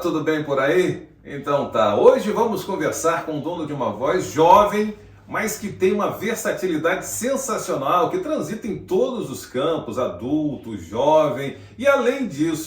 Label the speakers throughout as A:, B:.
A: tudo bem por aí? Então tá, hoje vamos conversar com o dono de uma voz jovem, mas que tem uma versatilidade sensacional, que transita em todos os campos, adulto, jovem, e além disso,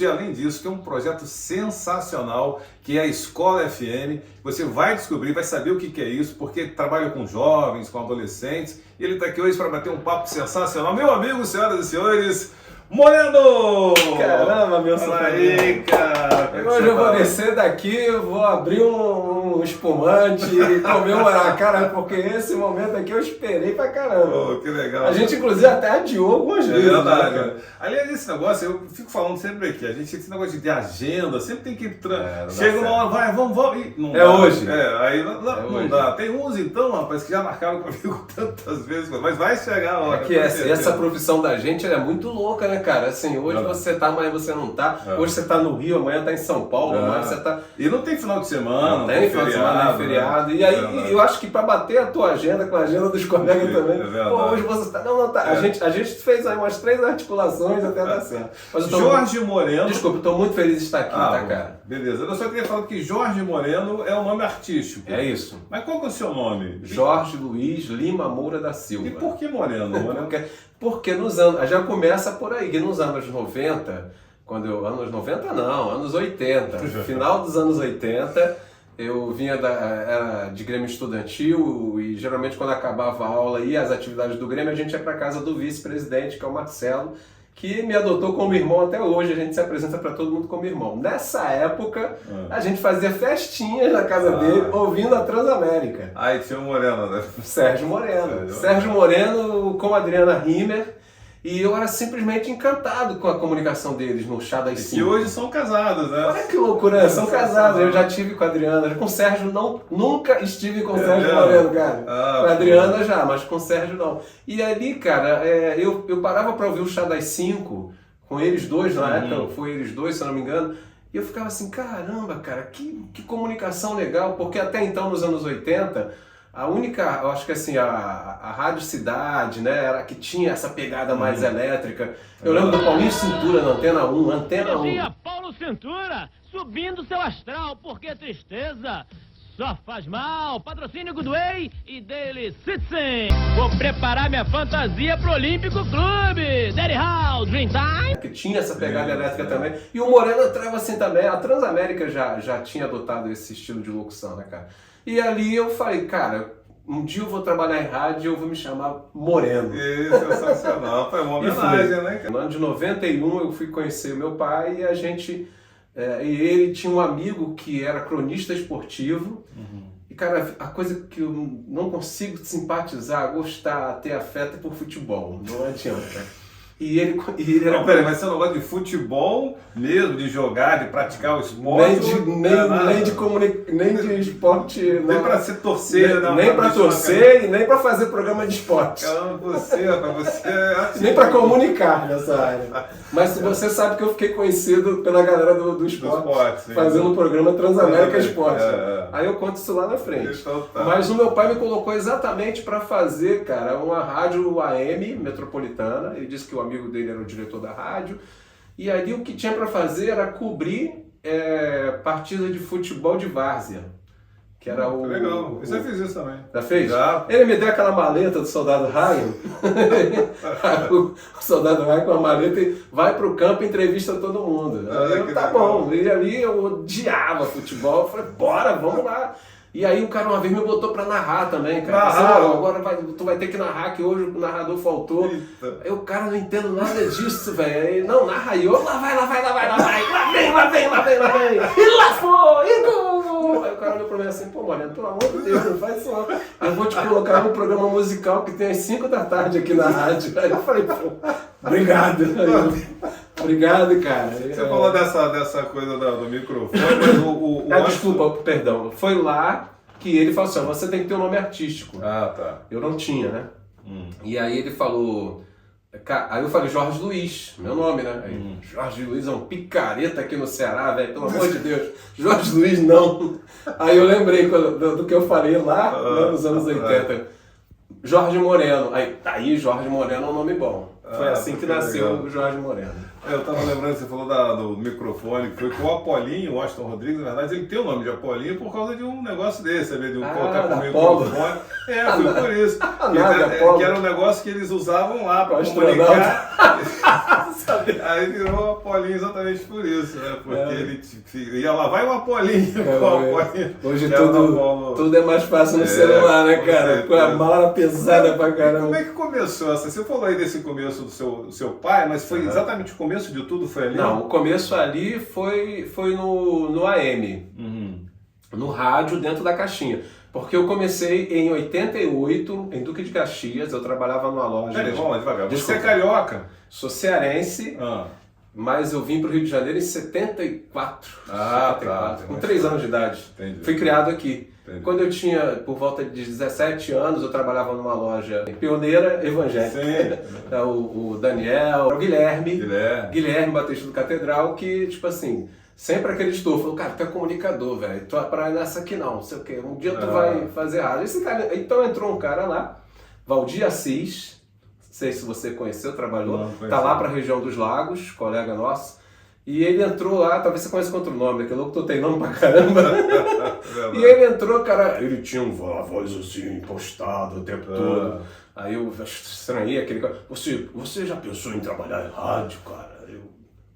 A: que é um projeto sensacional, que é a Escola FM. Você vai descobrir, vai saber o que é isso, porque trabalha com jovens, com adolescentes, e ele está aqui hoje para bater um papo sensacional. Meu amigo, senhoras e senhores, Moreno!
B: Caramba, meu
A: Fala aí, cara!
B: Hoje eu vou descer daqui, eu vou abrir um espumante e comemorar, cara, porque esse momento aqui eu esperei pra caramba.
A: Oh, que legal.
B: A gente, inclusive, até adiou algumas vezes.
A: É verdade,
B: né,
A: cara. Aliás, esse negócio, eu fico falando sempre aqui, esse negócio de agenda, sempre tem que... Chega uma hora, vai, vamos, e não dá.
B: Hoje.
A: Aí não dá. Tem uns, então, rapaz, que já marcaram comigo tantas vezes, mas vai chegar a hora.
B: É que essa profissão da gente ela é muito louca, né, cara? Assim, hoje você tá, amanhã você não tá. Hoje você tá no Rio, amanhã tá em São Paulo, amanhã você tá...
A: E não tem final de semana,
B: não tem final de semana, nem feriado. E aí, eu acho que pra bater a tua agenda com a agenda dos colegas também, hoje você tá... Não, tá. A gente fez aí umas 3 articulações até dar certo. Mas
A: Jorge Moreno...
B: Desculpa, eu tô muito feliz de estar aqui, tá, cara?
A: Beleza. Eu só queria falar que Jorge Moreno é o nome artístico.
B: É isso.
A: Mas qual que é o seu nome?
B: Jorge Luiz Lima Moura da Silva.
A: E por que Moreno?
B: Porque nos anos... Já começa por aí, que nos anos 90... Anos 90 não, anos 80. Final dos anos 80, eu vinha era de Grêmio Estudantil e geralmente quando acabava a aula e as atividades do Grêmio, a gente ia para casa do vice-presidente, que é o Marcelo, que me adotou como irmão até hoje, a gente se apresenta para todo mundo como irmão. Nessa época, a gente fazia festinhas na casa dele, ouvindo a Transamérica.
A: Aí tinha o Moreno, né?
B: Sérgio Moreno com a Adriana Rimmer. E eu era simplesmente encantado com a comunicação deles no Chá das 5.
A: E hoje são casados, né?
B: Olha que loucura, são casados. Eu já tive com a Adriana, com o Sérgio nunca estive com o Sérgio Moreno, cara. Com a Adriana já, mas com o Sérgio não. E ali, cara, eu parava para ouvir o Chá das 5, com eles dois, na época foi eles dois, se eu não me engano, e eu ficava assim, caramba, cara, que comunicação legal, porque até então, nos anos 80... A única, eu acho que assim, a Rádio Cidade, né, era que tinha essa pegada mais elétrica. Eu lembro do Paulinho Cintura na Antena 1, Antena 1.
C: Bom dia, Paulo Cintura, subindo seu astral, porque tristeza só faz mal. Patrocínio Goodway e Daily Citizen. Vou preparar minha fantasia pro Olímpico Clube. Daddy Hall, Dream Time.
B: Que tinha essa pegada elétrica também. E o Moreno entrava assim também. A Transamérica já tinha adotado esse estilo de locução, né, cara? E ali eu falei, cara, um dia eu vou trabalhar em rádio e eu vou me chamar Moreno.
A: Isso, sensacional. Foi uma homenagem, né, cara?
B: No ano de 91 eu fui conhecer meu pai e a gente... e ele tinha um amigo que era cronista esportivo. E, cara, a coisa que eu não consigo simpatizar, gostar, ter afeto é por futebol. Não adianta. E ele era...
A: Não, peraí, mas você não gosta de futebol mesmo, de jogar, de praticar o esporte?
B: Nem de esporte...
A: Nem pra se torcer.
B: Nem pra torcer e nem pra fazer programa de esporte.
A: Caramba, você é...
B: Nem pra comunicar nessa área. Mas você sabe que eu fiquei conhecido pela galera do esporte, fazendo um programa Transamérica Esporte. Aí eu conto isso lá na frente.
A: Então, tá.
B: Mas o meu pai me colocou exatamente para fazer, cara, uma rádio AM metropolitana. Ele disse que o amigo dele era o diretor da rádio. E ali o que tinha para fazer era cobrir partida de futebol de várzea. Que era o...
A: Legal. Você fez isso também.
B: Já fez?
A: Já.
B: Ele me deu aquela maleta do Soldado Ryan. O Soldado Ryan com a maleta e vai pro campo e entrevista todo mundo. Tá bom. E ali eu odiava futebol. Eu falei, bora, vamos lá. E aí o cara uma vez me botou pra narrar também, cara. Agora tu vai ter que narrar, que hoje o narrador faltou. Aí o cara não entendo nada disso, velho. Aí, não, narra aí. Lá vai. Lá vem. E lá foi, e gol. Aí o cara olhou pra mim assim, pô, Moreno, pelo amor de Deus, não faz isso não. Eu vou te colocar num programa musical que tem às 5 da tarde aqui na rádio. Aí eu falei, pô, obrigado. Obrigado, cara.
A: Você falou dessa coisa do microfone, mas
B: desculpa, perdão. Foi lá que ele falou assim, você tem que ter um nome artístico.
A: Tá.
B: Eu não tinha, né? E aí ele falou... Aí eu falei, Jorge Luiz, meu nome, né? Aí, Jorge Luiz é um picareta aqui no Ceará, velho, pelo amor de Deus. Jorge Luiz, não. Aí eu lembrei do que eu falei lá, né, nos anos 80. Jorge Moreno. Aí Jorge Moreno é um nome bom. Foi assim que nasceu
A: legal.
B: o Jorge Moreno.
A: Eu tava lembrando, você falou do microfone, que foi com o Apolinho, o Washington Rodrigues, na verdade ele tem o nome de Apolinho por causa de um negócio desse, sabe? De colocar com o microfone. Foi por isso. Que era um negócio que eles usavam lá para comunicar. Aí virou Apolinho exatamente por isso, né? Porque ele ia lá, vai um Apolinho com o Apolinho.
B: Hoje tudo é mais fácil no celular, né, cara? Com a mala pesada pra caramba.
A: Como é que começou essa? Você falou aí desse começo do seu pai, mas foi exatamente o começo de tudo? Foi ali?
B: Não, o começo ali foi no AM, no rádio, dentro da caixinha. Porque eu comecei em 88, em Duque de Caxias, eu trabalhava numa loja.
A: Peraí, vamos lá devagar.
B: Desculpa.
A: Você é carioca?
B: Sou cearense, mas eu vim para o Rio de Janeiro em 74. Com 3 anos de idade.
A: Entendi.
B: Fui criado aqui.
A: Entendi.
B: Quando eu tinha por volta de 17 anos, eu trabalhava numa loja pioneira evangélica.
A: Sim.
B: O Daniel, o Guilherme Batista do Catedral, que, tipo assim, sempre acreditou. Falou, cara, tu é comunicador, velho. Tu é nessa aqui não sei o quê. Um dia tu vai fazer rádio. Esse cara, então entrou um cara lá, Valdir Assis. Não sei se você conheceu, trabalhou. Tá lá pra região dos Lagos, colega nosso. E ele entrou lá, talvez você conheça com outro nome, que louco, tu tem nome pra caramba. E ele entrou, cara, ele tinha uma voz assim, impostada o tempo todo. Aí eu estranhei aquele cara. Você já pensou em trabalhar em rádio, cara?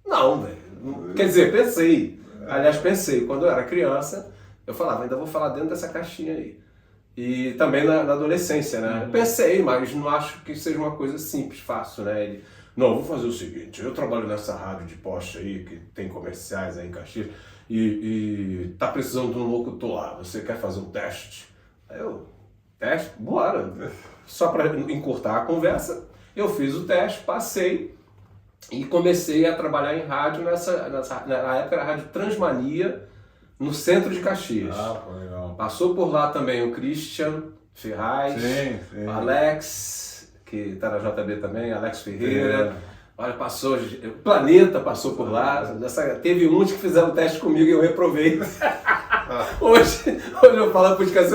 B: Não, velho. Quer dizer, pensei. Aliás, pensei. Quando eu era criança, eu falava, ainda vou falar dentro dessa caixinha aí. E também na adolescência, né? Pensei, mas não acho que seja uma coisa simples, fácil, né? Ele, não, vou fazer o seguinte, eu trabalho nessa rádio de poste aí, que tem comerciais aí em Caxias, e tá precisando de um locutor lá, você quer fazer um teste? Aí eu, teste? Bora! Só para encurtar a conversa, eu fiz o teste, passei e comecei a trabalhar em rádio na época era a Rádio Transmania, no centro de Caxias.
A: Legal.
B: Passou por lá também o Christian Ferraz,
A: Sim.
B: Alex, que tá na JB também, Alex Ferreira. Olha, passou, o Planeta passou por lá. Teve uns que fizeram teste comigo e eu reprovei. Hoje eu falo pro podcast,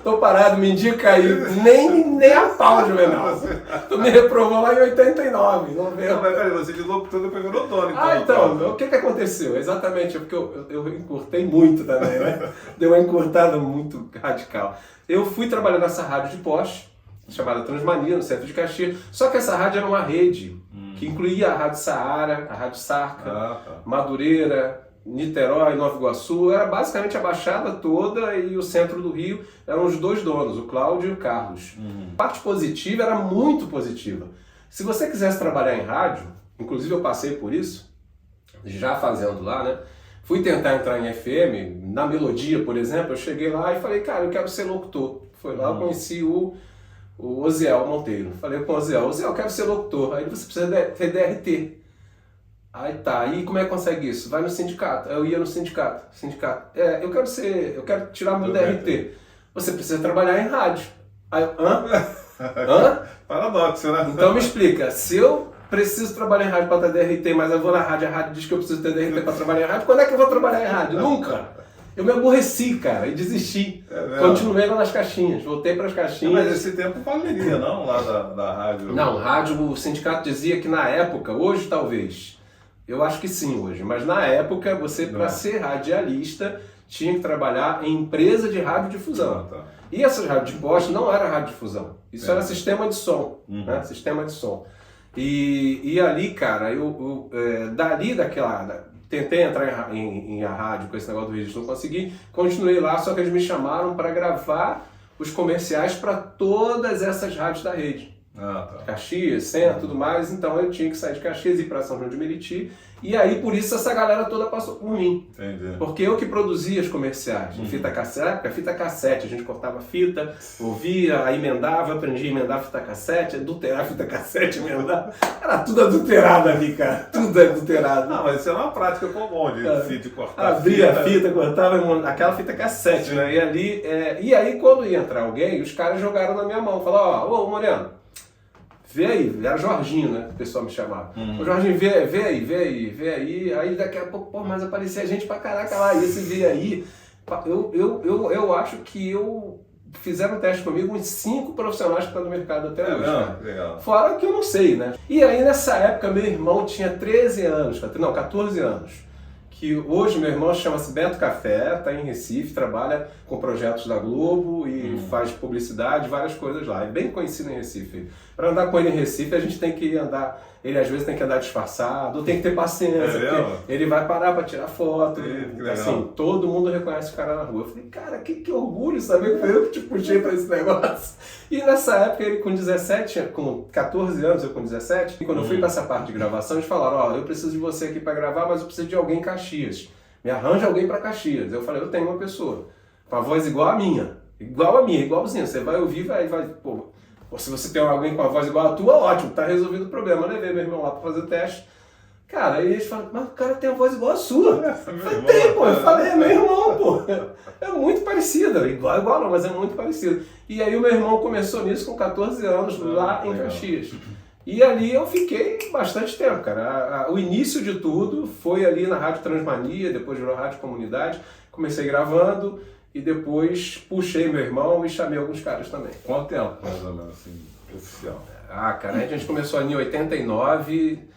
B: tô parado, me indica aí, nem a pau, Juvenal. Tu me reprovou lá em 89, não veio.
A: Não, mas peraí, você de locutor pegou no dono, então.
B: Então, o que aconteceu? Exatamente, porque eu encurtei muito também, né? Deu uma encurtada muito radical. Eu fui trabalhar nessa rádio de poste, chamada Transmania, no centro de Caxias, só que essa rádio era uma rede, que incluía a Rádio Saara, a Rádio Sarca, Madureira, Niterói, Nova Iguaçu, era basicamente a Baixada toda e o centro do Rio eram os dois donos, o Cláudio e o Carlos. A parte positiva era muito positiva. Se você quisesse trabalhar em rádio, inclusive eu passei por isso, já fazendo lá, né? Fui tentar entrar em FM, na Melodia, por exemplo, eu cheguei lá e falei, cara, eu quero ser locutor. Foi lá, eu conheci o Oziel Monteiro. Falei com o Oziel, eu quero ser locutor, aí você precisa ter DRT. Aí tá, aí como é que consegue isso? Vai no sindicato. Eu ia no sindicato. Eu quero tirar meu DRT. Você precisa trabalhar em rádio. Aí, hã?
A: Paradoxo, né?
B: Então me explica, se eu preciso trabalhar em rádio para ter DRT, mas eu vou na rádio, a rádio diz que eu preciso ter DRT para trabalhar em rádio, quando é que eu vou trabalhar em rádio? Nunca! Eu me aborreci, cara, e desisti. Continuei lá nas caixinhas, voltei para as caixinhas.
A: Mas esse tempo valeria, não? Lá da rádio?
B: Não, rádio, o sindicato dizia que na época, hoje talvez, eu acho que sim hoje, mas na época você, para ser radialista, tinha que trabalhar em empresa de radiodifusão. E essas rádios de poste não era radiodifusão, isso era sistema de som, né? Sistema de som. E ali, cara, eu tentei entrar em a rádio com esse negócio do registro, não consegui, continuei lá, só que eles me chamaram para gravar os comerciais para todas essas rádios da rede. Caxias, Centro, tudo mais, então eu tinha que sair de Caxias e ir para São João de Meriti, e aí por isso essa galera toda passou por mim.
A: Entendi.
B: Porque eu que produzia os comerciais, fita cassete, a gente cortava fita, ouvia, aí emendava, eu aprendi a emendar fita cassete, adulterar fita cassete, emendar, era tudo adulterado ali, cara, tudo adulterado.
A: Não, mas isso é uma prática comum de fita, de cortar
B: abria a fita, cortava aquela fita cassete, né, e aí quando ia entrar alguém, os caras jogaram na minha mão, falaram, ô Moreno, vê aí, era Jorginho, né? O pessoal me chamava. Ô Jorginho, vê aí. Aí daqui a pouco, mas aparecia gente pra caraca lá. E esse vê aí, eu acho que eu fizeram teste comigo uns 5 profissionais que estão no mercado até hoje, cara.
A: Legal.
B: Fora que eu não sei, né? E aí nessa época meu irmão tinha 13 anos, não, 14 anos. Que hoje meu irmão chama-se Beto Café, está em Recife, trabalha com projetos da Globo e faz publicidade, várias coisas lá. É bem conhecido em Recife. Para andar com ele em Recife, a gente tem que andar, ele às vezes tem que andar disfarçado, tem que ter paciência, porque ele vai parar para tirar foto. Assim, todo mundo reconhece o cara na rua. Eu falei, cara, que orgulho saber que eu que te puxei para esse negócio. E nessa época, ele com 17, com 14 anos, eu com 17, e quando eu fui para essa parte de gravação, eles falaram, ó, eu preciso de você aqui para gravar, mas eu preciso de alguém em Caxias. Me arranja alguém para Caxias. Eu falei, eu tenho uma pessoa, com a voz igual a minha, igualzinho. Você vai ouvir, vai, pô, se você tem alguém com a voz igual a tua, ótimo, tá resolvido o problema. Eu levei meu irmão lá para fazer o teste. Cara, aí eles falam, mas o cara tem a voz igual a sua. Eu falei, tem, pô. Eu falei, é meu irmão, pô. É muito parecido. Igual não, mas é muito parecido. E aí o meu irmão começou nisso com 14 anos lá em Caxias. E ali eu fiquei bastante tempo, cara. O início de tudo foi ali na Rádio Transmania, depois virou Rádio Comunidade. Comecei gravando e depois puxei meu irmão e chamei alguns caras também.
A: Quanto tempo, mais ou menos, assim, oficial?
B: Cara, a gente começou ali em 89...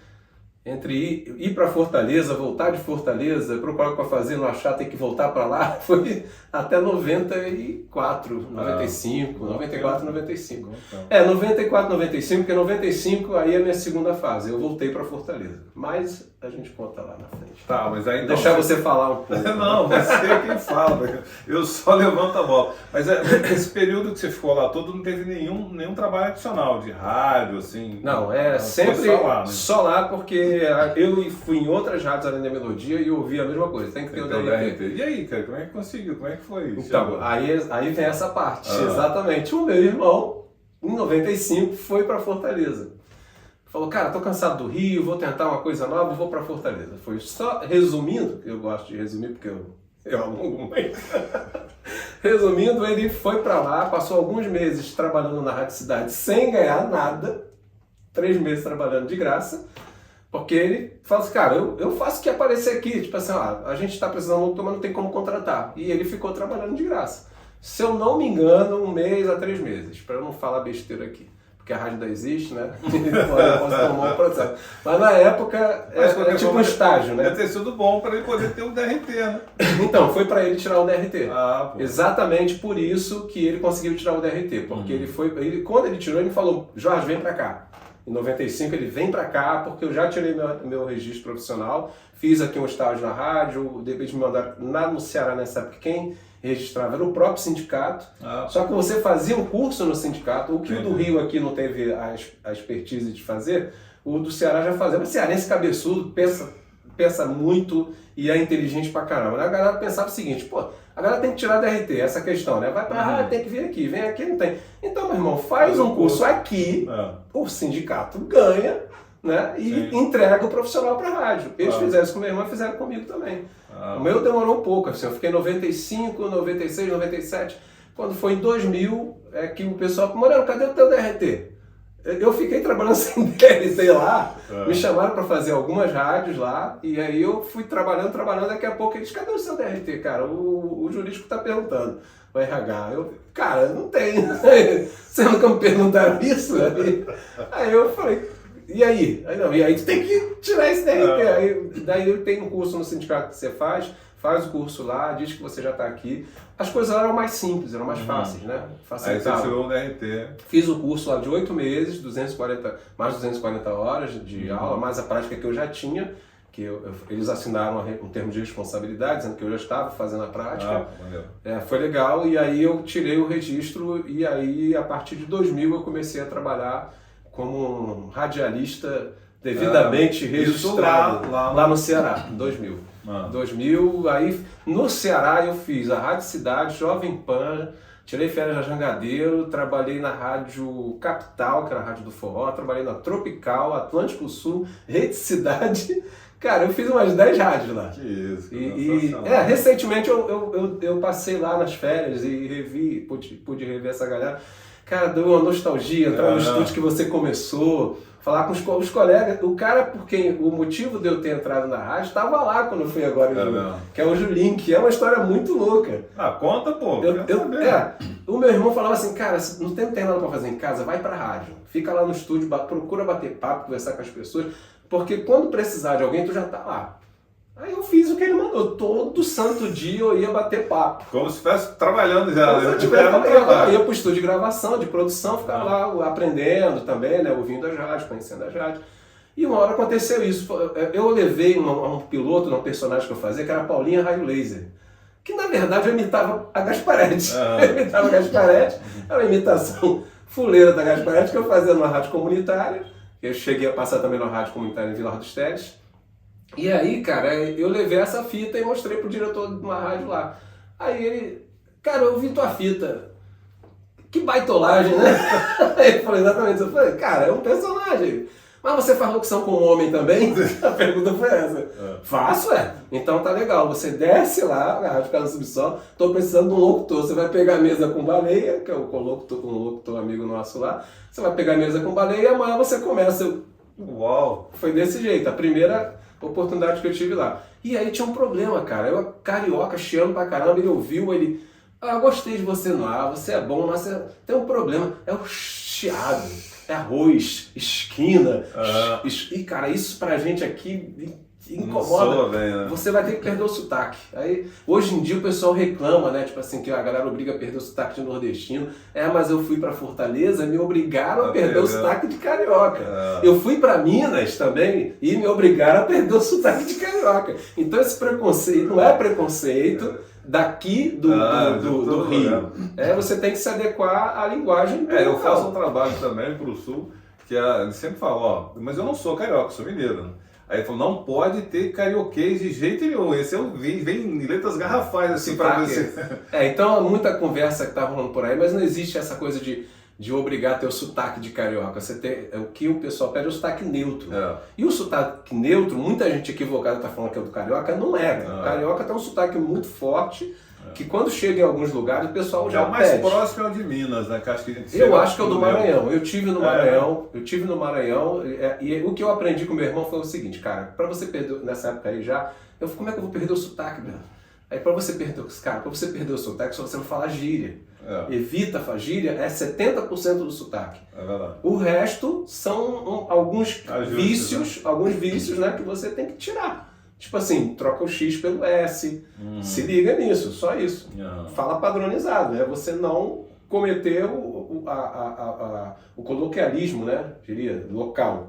B: Entre ir para Fortaleza, voltar de Fortaleza, procurar o que fazer, não achar, ter que voltar para lá, foi até 94, 95, 94, 95. 94, 95, porque 95 aí é a minha segunda fase, eu voltei para Fortaleza. Mas a gente conta lá na frente.
A: Tá, mas aí...
B: Deixar você falar um pouco.
A: Não, você é quem fala, eu só levanto a bola. Mas esse período que você ficou lá todo, não teve nenhum trabalho adicional de rádio, assim?
B: Não, sempre só lá, porque eu fui em outras rádios além da Melodia e eu ouvi a mesma coisa, tem que ter o DRT.
A: E aí, cara, como é que conseguiu? Como é que foi isso?
B: Então, aí vem essa parte, exatamente. O meu irmão, em 95, foi para Fortaleza. Falou, cara, tô cansado do Rio, vou tentar uma coisa nova e vou para Fortaleza. Foi só, resumindo, eu gosto de resumir porque eu alongo muito. Resumindo, ele foi para lá, passou alguns meses trabalhando na Rádio Cidade sem ganhar nada, 3 meses trabalhando de graça, porque ele fala assim, cara, eu faço o que aparecer aqui, tipo assim, a gente está precisando muito, mas não tem como contratar. E ele ficou trabalhando de graça. Se eu não me engano, 1 mês a 3 meses, para eu não falar besteira aqui. Porque a rádio ainda existe, né? Eu posso tomar um processo. Mas na época é tipo um estágio, né?
A: Deve ter sido bom para ele poder ter um DRT, né?
B: Então, foi para ele tirar o DRT.
A: Pô.
B: Exatamente por isso que ele conseguiu tirar o DRT. Porque quando ele tirou, ele falou, Jorge, vem para cá. Em 95 ele vem para cá, porque eu já tirei meu registro profissional, fiz aqui um estágio na rádio, depois me mandaram lá no Ceará nessa época, quem registrava era o próprio sindicato, só que você fazia um curso no sindicato, o que o do Rio aqui não teve a expertise de fazer, o do Ceará já fazia. Mas cearense cabeçudo, pensa muito e é inteligente pra caramba. A galera pensava o seguinte, pô, a galera tem que tirar DRT, essa questão, né? Vai pra rádio, tem que vir aqui, vem aqui, não tem. Então, meu irmão, faz um curso aqui, o sindicato ganha, né? E entrega o profissional pra rádio. Eles fizeram isso com meu irmão e fizeram comigo também. O meu demorou um pouco, assim, eu fiquei em 95, 96, 97. Quando foi em 2000, que o pessoal, Moreno, cadê o teu DRT? Eu fiquei trabalhando sem DRT lá, me chamaram para fazer algumas rádios lá, e aí eu fui trabalhando, daqui a pouco eles, cadê o seu DRT, cara? O jurídico está perguntando, o RH. Eu, cara, não tem. Vocês nunca me perguntaram isso? Aí eu falei, e aí? E aí tu tem que tirar esse DRT. Daí tem um curso no sindicato que você faz o curso lá, diz que você já está aqui. As coisas eram mais simples, eram mais fáceis, né?
A: Facilitava. Aí você tirou o DRT.
B: Fiz o curso lá de 8 meses, mais de 240 horas de aula, mais a prática que eu já tinha, que eles assinaram um termo de responsabilidade, dizendo que eu já estava fazendo a prática. Foi legal, e aí eu tirei o registro, e aí a partir de 2000 eu comecei a trabalhar como um radialista devidamente registrado lá no Ceará, em 2000. 2000, aí no Ceará eu fiz a Rádio Cidade, Jovem Pan, tirei férias na Jangadeiro, trabalhei na Rádio Capital, que era a Rádio do Forró, trabalhei na Tropical, Atlântico Sul, Rede Cidade. Cara, eu fiz umas 10 rádios lá.
A: Que isso,
B: recentemente eu passei lá nas férias e revi, pude rever essa galera. Cara, deu uma nostalgia, entrar no estúdio que você começou, falar com os colegas. O cara, por quem o motivo de eu ter entrado na rádio, estava lá quando eu fui agora, que é o Julinho, que é uma história muito louca.
A: Conta, pô.
B: O meu irmão falava assim, cara, não tem nada pra fazer em casa, vai pra rádio. Fica lá no estúdio, procura bater papo, conversar com as pessoas, porque quando precisar de alguém, tu já tá lá. Aí eu fiz o que ele mandou. Todo santo dia eu ia bater papo.
A: Como se estivesse trabalhando já.
B: Eu ia pro estúdio de gravação, de produção, ficava lá aprendendo também, né? Ouvindo as rádios, conhecendo as rádios. E uma hora aconteceu isso. Eu levei um piloto, um personagem que eu fazia, que era a Paulinha Raio Laser. Que na verdade eu imitava a Gasparete. Eu imitava a Gasparete, era uma imitação fuleira da Gasparete que eu fazia numa rádio comunitária. Eu cheguei a passar também na rádio comunitária em Vila dos Teles. E aí, cara, eu levei essa fita e mostrei pro diretor de uma rádio lá. Aí ele, cara, eu vi tua fita. Que baitolagem, né? Aí ele falou exatamente isso. Eu falei, cara, é um personagem. Mas você faz locução com homem também? A pergunta foi essa. Faço, Então tá legal. Você desce lá na Rádio Casa do Subsolo. Tô precisando de um locutor. Você vai pegar a mesa com baleia, que é um locutor amigo nosso lá. Você vai pegar a mesa com baleia e amanhã você começa.
A: Uau!
B: Foi desse jeito. A primeira oportunidade que eu tive lá. E aí tinha um problema, cara. Eu, carioca, chiando pra caramba, ele ouviu, ele... gostei de você no ar, você é bom, mas você tem um problema. É o chiado, é arroz, esquina. E, cara, isso pra gente aqui incomoda.
A: Bem, né?
B: Você vai ter que perder o sotaque. Aí, hoje em dia o pessoal reclama, né? Tipo assim, que a galera obriga a perder o sotaque de nordestino. Mas eu fui pra Fortaleza, me obrigaram a perder o sotaque de carioca. Eu fui pra Minas também e me obrigaram a perder o sotaque de carioca. Então esse preconceito não é preconceito daqui do Rio. Você tem que se adequar à linguagem do
A: eu faço um trabalho também pro Sul, que ele sempre fala, mas eu não sou carioca, sou mineiro, né? Aí ele falou, não pode ter carioquês de jeito nenhum. Esse vem em letras garrafais, assim, pra você.
B: Então, muita conversa que tá rolando por aí, mas não existe essa coisa de obrigar a ter o sotaque de carioca. Você tem, o que o pessoal pede é o sotaque neutro. E o sotaque neutro, muita gente equivocada tá falando que é do carioca, não é. O carioca tem um sotaque muito forte, que quando chega em alguns lugares, o pessoal já
A: o mais
B: pede.
A: próximo é o de Minas, né? Que acho que
B: eu acho que é o do Maranhão. Eu tive no Maranhão, e o que eu aprendi com meu irmão foi o seguinte, cara, pra você perder, nessa época aí já, como é que eu vou perder o sotaque, velho? Aí pra você perder o sotaque, só você não falar gíria. Evita a gíria, é 70% do sotaque.
A: É verdade.
B: O resto são alguns vícios, né, que você tem que tirar. Tipo assim, troca o X pelo S, se liga nisso, só isso. Fala padronizado, você não cometer o coloquialismo, né, diria, local.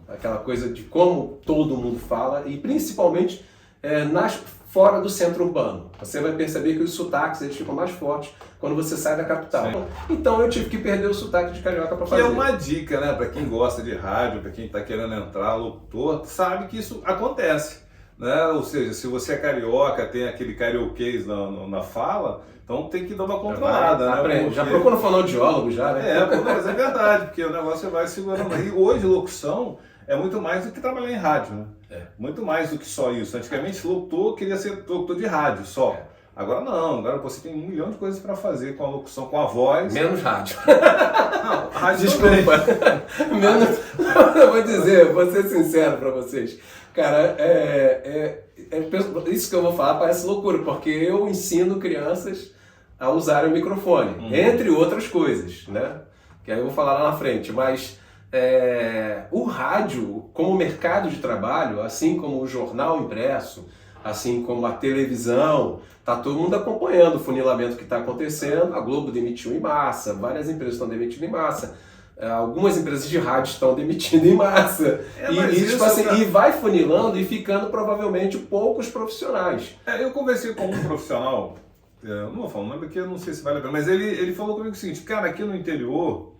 B: Aquela coisa de como todo mundo fala e principalmente fora do centro urbano. Você vai perceber que os sotaques eles ficam mais fortes quando você sai da capital. Sim. Então eu tive que perder o sotaque de carioca para fazer.
A: Que é uma dica, né, para quem gosta de rádio, para quem está querendo entrar, locutor, sabe que isso acontece. Né? Ou seja, se você é carioca, tem aquele carioquês na fala, então tem que dar uma controlada, né?
B: Porque... Já procura um fonoaudiólogo já, né?
A: Mas é verdade, porque o negócio vai segurando. E hoje locução é muito mais do que trabalhar em rádio, né? Muito mais do que só isso. Antigamente locutor queria ser locutor de rádio só. Agora não, agora você tem 1 milhão de coisas para fazer com a locução, com a voz.
B: Menos rádio.
A: Não, rádio
B: desculpa. Menos... Eu vou dizer, vou ser sincero para vocês. Cara, isso que eu vou falar parece loucura, porque eu ensino crianças a usarem o microfone, entre outras coisas, né? Que aí eu vou falar lá na frente, mas o rádio, como mercado de trabalho, assim como o jornal impresso, assim como a televisão, tá todo mundo acompanhando o funilamento que está acontecendo, a Globo demitiu em massa, várias empresas estão demitindo em massa, algumas empresas de rádio estão demitindo em massa, e vai funilando e ficando provavelmente poucos profissionais.
A: Eu conversei com um profissional, não vou falar o nome porque eu não sei se vale a pena, mas ele falou comigo o seguinte, cara, aqui no interior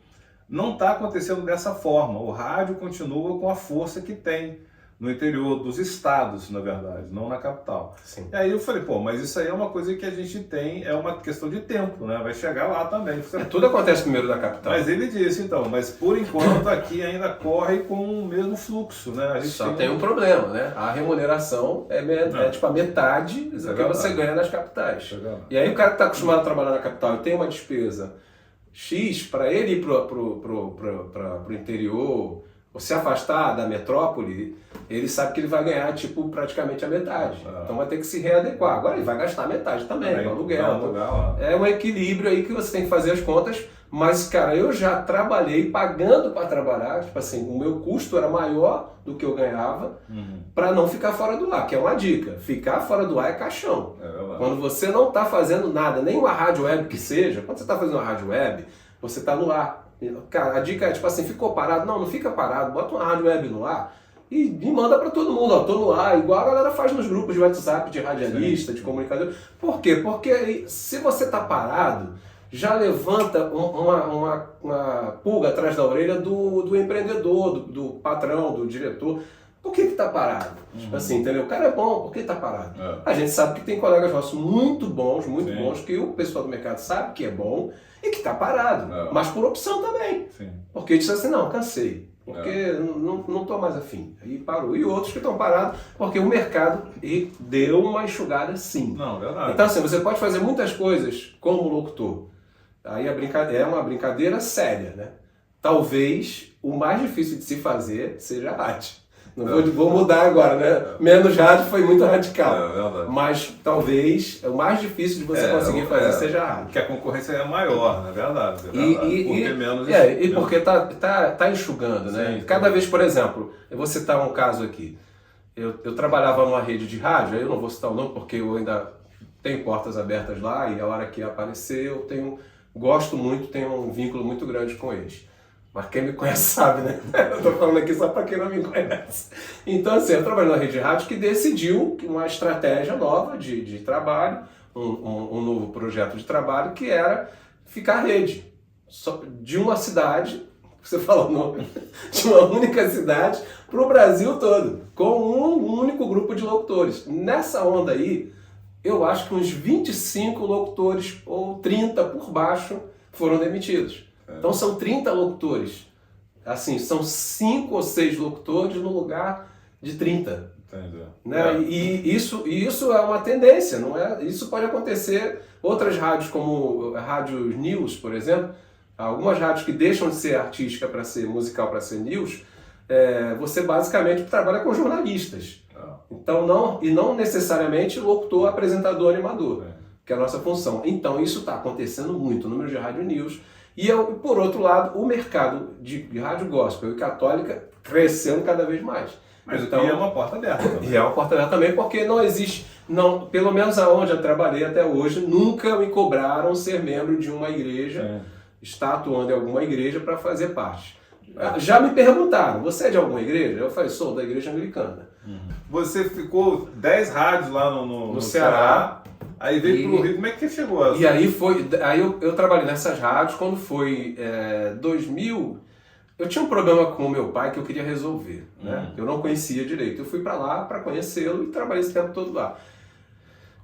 A: não está acontecendo dessa forma, o rádio continua com a força que tem no interior dos estados, na verdade, não na capital.
B: Sim.
A: E aí eu falei, mas isso aí é uma coisa que a gente tem, é uma questão de tempo, né? Vai chegar lá também.
B: Tudo acontece primeiro na capital.
A: Mas ele disse, então, mas por enquanto aqui ainda corre com o mesmo fluxo, né? A gente
B: só tem um problema, né? A remuneração é tipo a metade do que você ganha nas capitais. E aí o cara que está acostumado a trabalhar na capital e tem uma despesa X, para ele ir pro interior, se afastar da metrópole, ele sabe que ele vai ganhar, tipo, praticamente a metade. Então vai ter que se readequar. Agora ele vai gastar metade também, com aluguel. É um equilíbrio aí que você tem que fazer as contas. Mas, cara, eu já trabalhei pagando para trabalhar. Tipo assim, o meu custo era maior do que eu ganhava para não ficar fora do ar, que é uma dica. Ficar fora do ar é caixão. Quando você não está fazendo nada, nem uma rádio web que seja, quando você está fazendo uma rádio web, você está no ar. Cara, a dica é tipo assim, ficou parado? Não fica parado, bota uma rádio web no ar e manda para todo mundo, ó, tô no ar, igual a galera faz nos grupos de WhatsApp, de radialista, de comunicador. Por quê? Porque se você tá parado, já levanta uma pulga atrás da orelha do empreendedor, do patrão, do diretor. Por que tá parado? Tipo assim, entendeu? O cara é bom, por que tá parado? A gente sabe que tem colegas nossos muito bons, que o pessoal do mercado sabe que é bom e que tá parado, mas por opção também. Porque diz assim, não, cansei, porque não tô mais afim. Aí parou. E outros que estão parados porque o mercado deu uma enxugada sim.
A: Não, verdade.
B: Então assim, você pode fazer muitas coisas como locutor. Aí é uma brincadeira séria, né? Talvez o mais difícil de se fazer seja a rádio. Vou mudar agora, né? Menos rádio foi muito radical. Mas talvez o mais difícil de você conseguir fazer seja a rádio.
A: Porque a concorrência é maior, na verdade.
B: Porque tá enxugando, né? Cada vez, por exemplo, eu vou citar um caso aqui. Eu trabalhava numa rede de rádio, eu não vou citar o nome porque eu ainda tenho portas abertas lá e a hora que aparecer eu gosto muito, tenho um vínculo muito grande com eles. Mas quem me conhece sabe, né? Eu tô falando aqui só para quem não me conhece. Então, assim, eu trabalho na rede de rádio que decidiu uma estratégia nova de trabalho, um novo projeto de trabalho, que era ficar rede. De uma cidade, você fala o nome, de uma única cidade para o Brasil todo, com um único grupo de locutores. Nessa onda aí, eu acho que uns 25 locutores ou 30 por baixo foram demitidos. Então são 30 locutores. Assim, são 5 ou 6 locutores no lugar de 30.
A: Entendeu?
B: Né? E isso é uma tendência, não é? Isso pode acontecer. Outras rádios, como a Rádio News, por exemplo, algumas rádios que deixam de ser artística para ser musical, para ser news, você basicamente trabalha com jornalistas. Então não necessariamente locutor, apresentador, animador, que é a nossa função. Então isso está acontecendo muito, o número de rádio news. E por outro lado, o mercado de rádio gospel e católica crescendo cada vez mais.
A: Mas então, é uma porta aberta também.
B: E é uma porta aberta também porque não existe, pelo menos aonde eu trabalhei até hoje, nunca me cobraram ser membro de uma igreja, estar atuando em alguma igreja para fazer parte. Já me perguntaram, você é de alguma igreja? Eu falei, sou da igreja anglicana.
A: Você ficou 10 rádios lá no Ceará. Aí veio pro Rio, como é que você chegou?
B: E aí eu trabalhei nessas rádios, quando foi 2000, eu tinha um problema com o meu pai que eu queria resolver, né? Eu não conhecia direito, eu fui para lá para conhecê-lo e trabalhei esse tempo todo lá.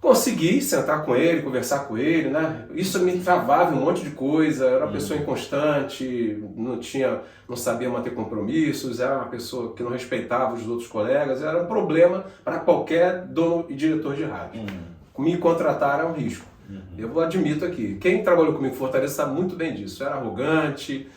B: Consegui sentar com ele, conversar com ele, né? Isso me travava um monte de coisa, era uma pessoa inconstante, não sabia manter compromissos, era uma pessoa que não respeitava os outros colegas, era um problema para qualquer dono e diretor de rádio. Me contratar é um risco. Eu admito aqui. Quem trabalhou comigo em Fortaleza sabe muito bem disso. Eu era arrogante.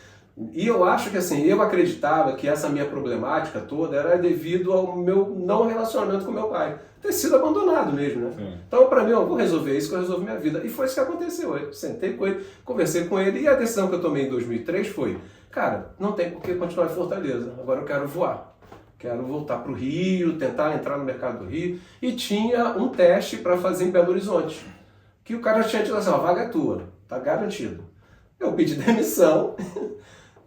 B: E eu acho que assim, eu acreditava que essa minha problemática toda era devido ao meu não relacionamento com meu pai. Ter sido abandonado mesmo, né? Então, para mim, eu vou resolver isso que eu resolvo minha vida. E foi isso que aconteceu. Eu sentei com ele, conversei com ele. E a decisão que eu tomei em 2003 foi, cara, não tem por que continuar em Fortaleza. Agora eu quero voar. Quero voltar para o Rio, tentar entrar no mercado do Rio. E tinha um teste para fazer em Belo Horizonte. Que o cara tinha dito assim, a vaga é tua, tá garantido. Eu pedi demissão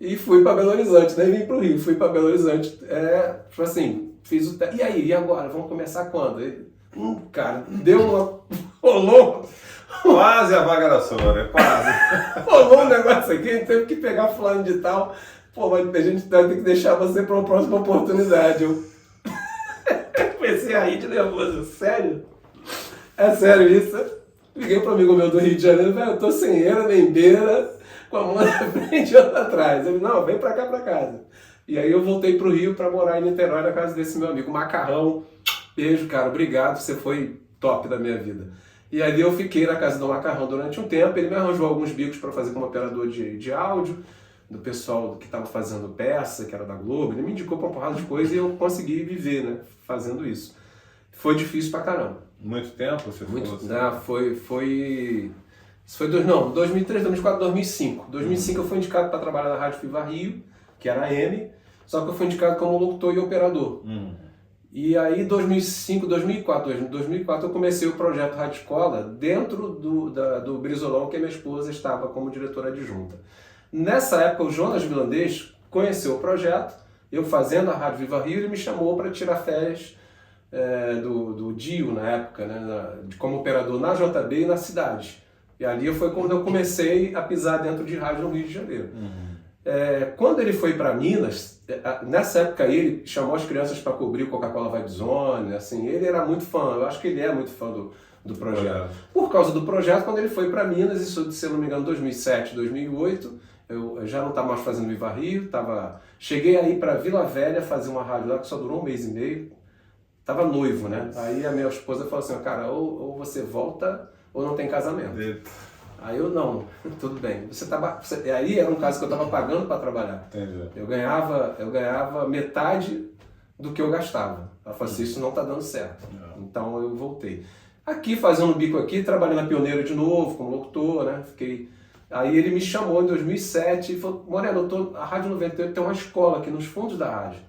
B: e fui para Belo Horizonte, nem vim para o Rio, fui para Belo Horizonte. Tipo assim, fiz o teste. E aí, e agora? Vamos começar quando? Cara, deu uma... rolou.
A: Quase a vaga da sua, né? Quase.
B: Rolou um negócio aqui, teve que pegar fulano de tal. Pô, mas a gente vai ter que deixar você para uma próxima oportunidade. Eu comecei a rir de nervoso. Sério? É sério isso? Liguei para um amigo meu do Rio de Janeiro, velho, eu tô sem eira nem beira, com a mão na frente e outra atrás. Ele, não, vem para cá para casa. E aí eu voltei pro Rio para morar em Niterói, na casa desse meu amigo. Macarrão, beijo, cara, obrigado, você foi top da minha vida. E ali eu fiquei na casa do Macarrão durante um tempo, ele me arranjou alguns bicos para fazer como operador de áudio. do pessoal que estava fazendo peça, que era da Globo. Ele me indicou para uma porrada de coisa e eu consegui viver, né, fazendo isso. Foi difícil pra caramba.
A: Muito tempo você ficou assim?
B: Isso foi 2003, 2004, 2005. 2005 eu fui indicado para trabalhar na Rádio Viva Rio, que era a M, só que eu fui indicado como locutor e operador. E aí, 2005, 2004 eu comecei o projeto Rádio Escola dentro do Brizolão, que a minha esposa estava como diretora adjunta. Nessa época, o Jonas Vilandês conheceu o projeto, eu fazendo a Rádio Viva Rio, ele me chamou para tirar férias do DIO na época, né, como operador na JB e na cidade. E ali foi quando eu comecei a pisar dentro de rádio no Rio de Janeiro. Quando ele foi para Minas, nessa época ele chamou as crianças para cobrir o Coca-Cola Vibe Zone, assim, ele era muito fã, eu acho que ele é muito fã do projeto. Por causa do projeto, quando ele foi para Minas, isso, se eu não me engano, 2007, 2008, eu já não estava mais fazendo Viva Rio, cheguei aí para Vila Velha fazer uma rádio lá que só durou 1 mês e meio, estava noivo, né? Aí a minha esposa falou assim, cara, ou você volta ou não tem casamento. Aí eu, não, tudo bem. Aí era um caso que eu estava pagando para trabalhar.
A: Entendi.
B: Eu ganhava metade do que eu gastava. Ela falou assim, isso não está dando certo. Então eu voltei. Aqui, fazendo bico aqui, trabalhando na Pioneira de novo, como locutor, né? Aí ele me chamou em 2007 e falou, Moreno, a Rádio 98 tem uma escola aqui nos fundos da rádio.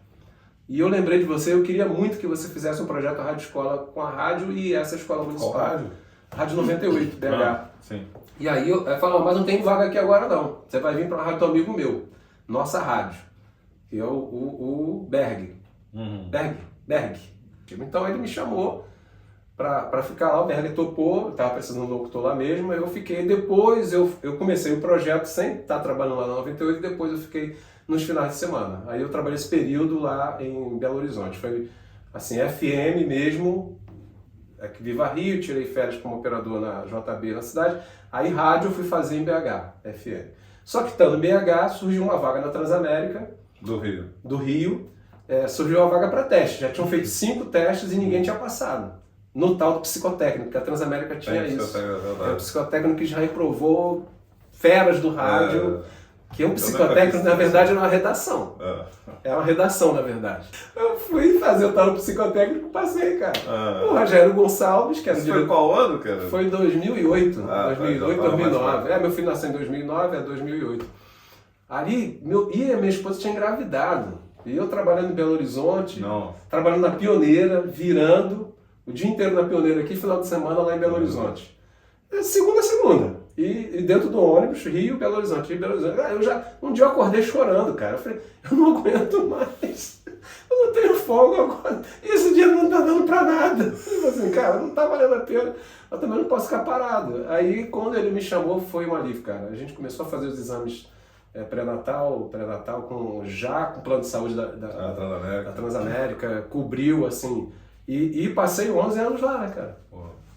B: E eu lembrei de você, eu queria muito que você fizesse um projeto Rádio Escola com a rádio e essa escola municipal.
A: Qual rádio?
B: Rádio 98, BH.
A: Sim.
B: E aí eu falo, mas não tem vaga aqui agora não. Você vai vir para a rádio do amigo meu, nossa rádio, que é o Berg. Berg. Então ele me chamou para ficar lá, o Berg topou, estava precisando de um locutor lá mesmo, eu fiquei. Depois eu comecei o projeto sem estar trabalhando lá na 98, depois eu fiquei nos finais de semana. Aí eu trabalhei esse período lá em Belo Horizonte. Foi assim, FM mesmo, aqui Viva Rio, tirei férias como operador na JB na cidade. Aí rádio eu fui fazer em BH, FM. Só que estando em BH, surgiu uma vaga na Transamérica.
A: Do Rio.
B: Surgiu uma vaga para teste. Já tinham feito 5 testes e ninguém tinha passado. No tal do psicotécnico, que a Transamérica tinha isso. O psicotécnico que já reprovou feras do rádio. Que um psicotécnico, na verdade, é uma redação. É uma redação, na verdade. Eu fui fazer o tal do psicotécnico e passei, cara. O Rogério Gonçalves, que era o diretor...
A: Foi qual ano, cara?
B: Foi em 2008. 2009. Meu filho nasceu em 2009, 2008. Ali, e a minha esposa tinha engravidado. E eu trabalhando em Belo Horizonte, trabalhando na Pioneira, virando o dia inteiro na Pioneira aqui, final de semana lá em Belo Horizonte. Segunda a segunda. E dentro do ônibus, Rio, Belo Horizonte. Um dia eu acordei chorando, cara. Eu falei, eu não aguento mais. Eu não tenho folga agora. E esse dia não tá dando pra nada. Eu falei assim, cara, não tá valendo a pena. Eu também não posso ficar parado. Aí, quando ele me chamou, foi um alívio, cara. A gente começou a fazer os exames pré-natal com plano de saúde da Transamérica. Cobriu, assim. E passei 11 anos lá, né, cara?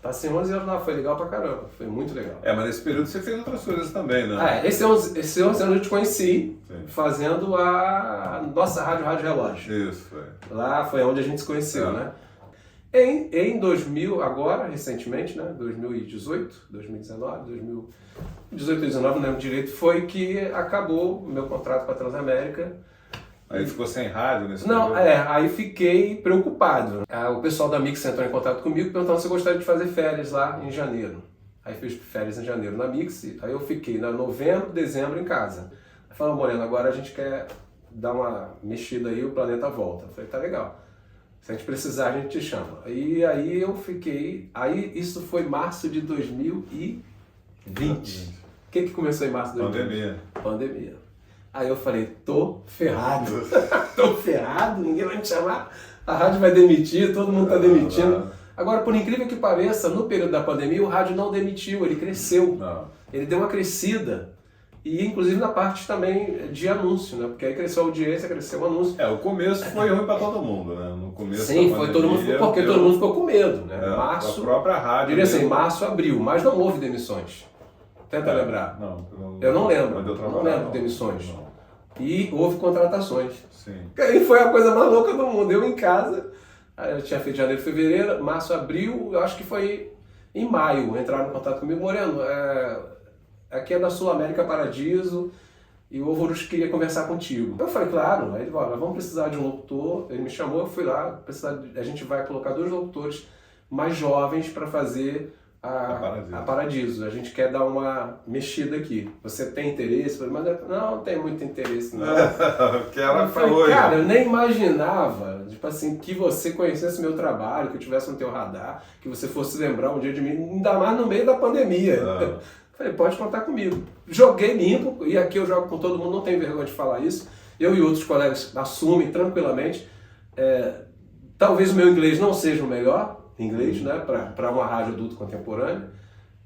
B: Passei 11 anos lá, foi legal pra caramba, foi muito legal.
A: Mas nesse período você fez outras coisas também, né?
B: Esse 11 anos eu te conheci, fazendo a nossa Rádio Relógio.
A: Isso, foi.
B: Lá foi onde a gente se conheceu, né? Em 2000, agora, recentemente, né? 2018, 2019, 2018 e 2019, não lembro direito, foi que acabou o meu contrato com a Transamérica.
A: Aí ficou sem rádio nesse período?
B: Aí fiquei preocupado. O pessoal da Mix entrou em contato comigo perguntando se eu gostaria de fazer férias lá em janeiro. Aí fiz férias em janeiro na Mix, aí eu fiquei em novembro, dezembro em casa. Aí falaram, Moreno, agora a gente quer dar uma mexida aí, o planeta volta. Eu falei, tá legal. Se a gente precisar, a gente te chama. E aí eu fiquei... Aí isso foi março de 2020. O que começou em março de 2020? Pandemia. Aí eu falei, tô ferrado. Tô ferrado, ninguém vai me chamar. A rádio vai demitir, todo mundo tá demitindo. Agora, por incrível que pareça, no período da pandemia, o rádio não demitiu, ele cresceu. Ele deu uma crescida. E inclusive na parte também de anúncio, né? Porque aí cresceu a audiência, cresceu o anúncio.
A: O começo foi ruim para todo mundo, né? No começo
B: sim, da pandemia, todo mundo ficou com medo, né?
A: Março, a própria rádio.
B: Diria assim, março, abril, mas não houve demissões. Tenta lembrar. Eu não lembro. Não lembro de demissões. E houve contratações.
A: Sim.
B: E foi a coisa mais louca do mundo. Eu em casa, eu tinha feito janeiro, fevereiro, março, abril, eu acho que foi em maio, entraram em contato comigo, Moreno, aqui é da Sul América Paradiso, e o Alvorus queria conversar contigo. Eu falei, claro. Aí ele falou, vamos precisar de um locutor. Ele me chamou, eu fui lá, a gente vai colocar 2 locutores mais jovens para fazer a Paradiso. A gente quer dar uma mexida aqui. Você tem interesse? Eu falei, mas não tem muito interesse, não.
A: Que ela
B: falou, cara, eu nem imaginava, tipo assim, que você conhecesse meu trabalho, que eu tivesse no teu radar, que você fosse lembrar um dia de mim, ainda mais no meio da pandemia. Falei, pode contar comigo. Joguei limpo, e aqui eu jogo com todo mundo, não tenho vergonha de falar isso. Eu e outros colegas assumem tranquilamente. Talvez o meu inglês não seja o melhor, né, para uma rádio adulto contemporânea.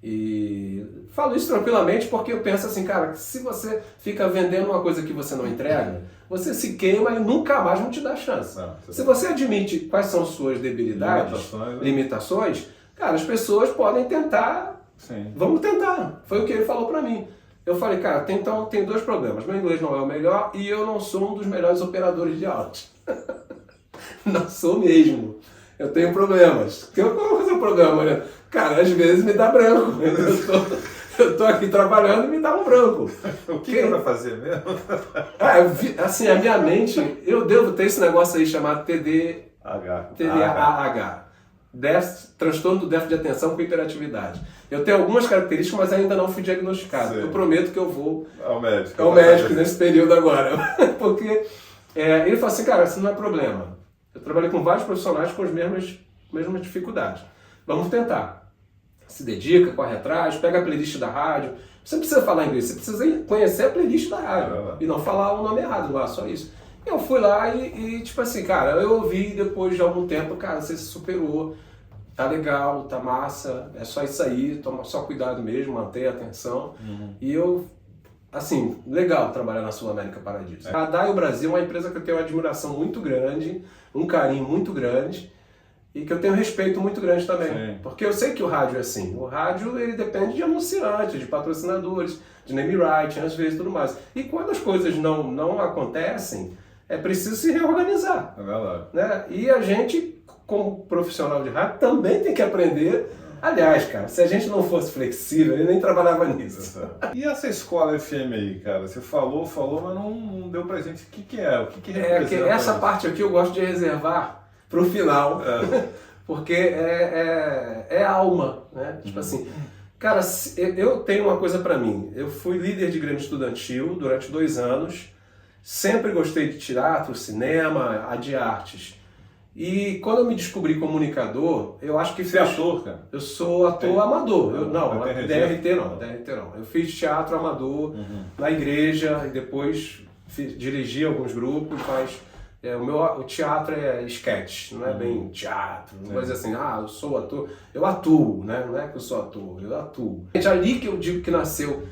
B: E falo isso tranquilamente porque eu penso assim, cara, se você fica vendendo uma coisa que você não entrega, você se queima e nunca mais vão te dar chance. Se você admite quais são suas debilidades, limitações, cara, as pessoas podem tentar.
A: Sim.
B: Vamos tentar. Foi o que ele falou pra mim. Eu falei, cara, então tem 2 problemas. Meu inglês não é o melhor e eu não sou um dos melhores operadores de áudio. Não sou mesmo. Eu tenho problemas. Eu vou fazer um programa, né? Cara, às vezes me dá branco. Eu tô aqui trabalhando e me dá um branco.
A: O que vai fazer mesmo?
B: Assim, a minha mente, eu devo ter esse negócio aí chamado TDAH. Transtorno do déficit de atenção com hiperatividade. Eu tenho algumas características, mas ainda não fui diagnosticado. Sim. Eu prometo que eu vou ao médico nesse período agora. Porque ele falou assim, cara, isso não é problema. Eu trabalhei com vários profissionais com as mesmas dificuldades. Vamos tentar. Se dedica, corre atrás, pega a playlist da rádio. Você não precisa falar inglês, você precisa conhecer a playlist da rádio. E não falar o nome errado lá, só isso. Eu fui lá e tipo assim, cara, eu ouvi depois de algum tempo, cara, você se superou, tá legal, tá massa, é só isso aí, toma só cuidado mesmo, manter a atenção. E eu, assim, legal trabalhar na Sul América Paradiso. A DAI Brasil é uma empresa que eu tenho uma admiração muito grande, um carinho muito grande e que eu tenho um respeito muito grande também. Sim. Porque eu sei que o rádio é assim, o rádio ele depende de anunciantes, de patrocinadores, de name right, às vezes tudo mais. E quando as coisas não acontecem, é preciso se reorganizar.
A: É verdade.
B: Né? E a gente, como profissional de rádio, também tem que aprender. Aliás, cara, se a gente não fosse flexível, eu nem trabalhava nisso.
A: E essa escola FM aí, cara? Você falou, mas não deu pra gente o que é, o que representa.
B: Essa parte aqui eu gosto de reservar pro final, porque é alma, né? Tipo assim, cara, eu tenho uma coisa pra mim. Eu fui líder de grêmio estudantil durante 2 anos, sempre gostei de teatro, cinema, de artes. E quando eu me descobri comunicador, eu acho que...
A: Você é ator, cara?
B: Eu sou ator amador. DRT não. Eu fiz teatro amador na igreja e depois dirigi alguns grupos, mas o teatro é sketch, não é bem teatro, não coisa assim, eu sou ator. Eu atuo, né? Não é que eu sou ator, eu atuo. É ali que eu digo que nasceu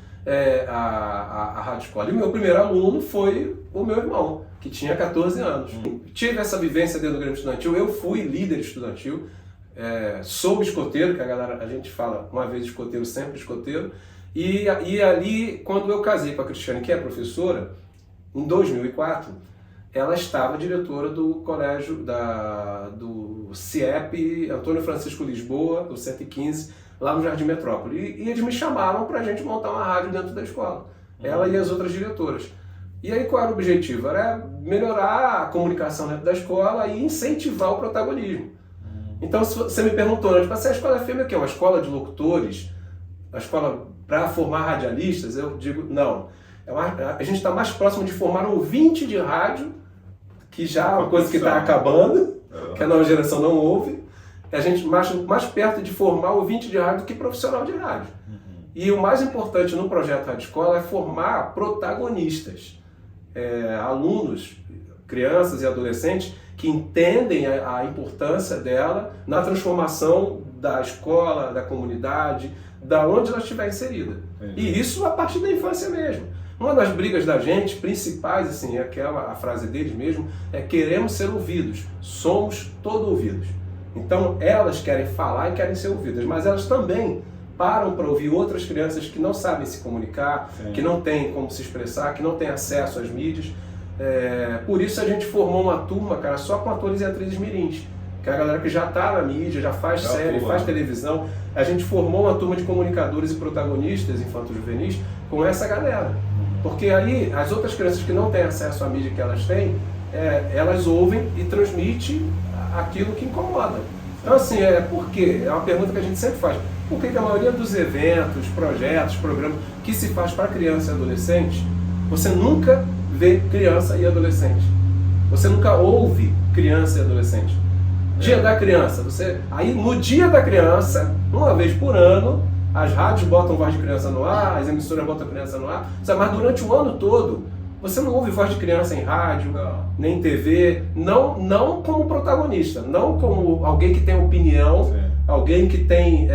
B: a Rádio Escola. E o meu primeiro aluno foi o meu irmão, que tinha 14 anos. Tive essa vivência dentro do Grêmio Estudantil, eu fui líder estudantil, sou escoteiro, que a gente fala uma vez escoteiro, sempre escoteiro, e ali, quando eu casei com a Cristiane, que é professora, em 2004, ela estava diretora do colégio do CIEP, Antônio Francisco Lisboa, do 115, lá no Jardim Metrópole. E eles me chamaram para a gente montar uma rádio dentro da escola, ela e as outras diretoras. E aí qual era o objetivo? Era melhorar a comunicação dentro da escola e incentivar o protagonismo. Então se você me perguntou, né, tipo, a escola FM é o quê? Uma escola de locutores? A escola para formar radialistas? Eu digo, não. A gente está mais próximo de formar um ouvinte de rádio, que já é uma coisa que está acabando, que a nova geração não ouve. A gente mais perto de formar ouvinte de rádio do que profissional de rádio. E o mais importante no projeto Rádio Escola é formar protagonistas. Alunos, crianças e adolescentes que entendem a importância dela na transformação da escola, da comunidade, da onde ela estiver inserida. E isso a partir da infância mesmo. Uma das brigas da gente, principais, assim, a frase deles mesmo, é queremos ser ouvidos, somos todo ouvidos. Então elas querem falar e querem ser ouvidas, mas elas também param para ouvir outras crianças que não sabem se comunicar, que não têm como se expressar, que não têm acesso às mídias. Por isso a gente formou uma turma, cara, só com atores e atrizes mirins, que é a galera que já está na mídia, já faz série, faz televisão. A gente formou uma turma de comunicadores e protagonistas infanto-juvenis com essa galera. Porque aí as outras crianças que não têm acesso à mídia que elas têm, elas ouvem e transmitem aquilo que incomoda. Então assim, por quê? É uma pergunta que a gente sempre faz. Por que a maioria dos eventos, projetos, programas que se faz para criança e adolescente, você nunca vê criança e adolescente? Você nunca ouve criança e adolescente? Dia da criança, aí no dia da criança, uma vez por ano, as rádios botam voz de criança no ar, as emissoras botam criança no ar, mas durante o ano todo, você não ouve voz de criança em rádio, nem em TV, não como protagonista, não como alguém que tem opinião, sim, alguém que tem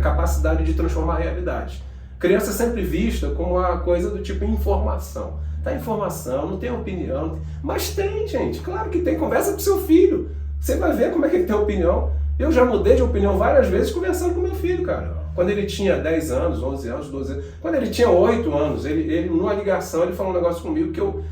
B: capacidade de transformar a realidade. Criança é sempre vista como uma coisa do tipo informação. Tá informação, não tem opinião, mas tem, gente, claro que tem, conversa com seu filho. Você vai ver como é que ele tem opinião. Eu já mudei de opinião várias vezes conversando com meu filho, cara. Quando ele tinha 10 anos, 11 anos, 12 anos, quando ele tinha 8 anos, ele numa ligação, ele falou um negócio comigo que eu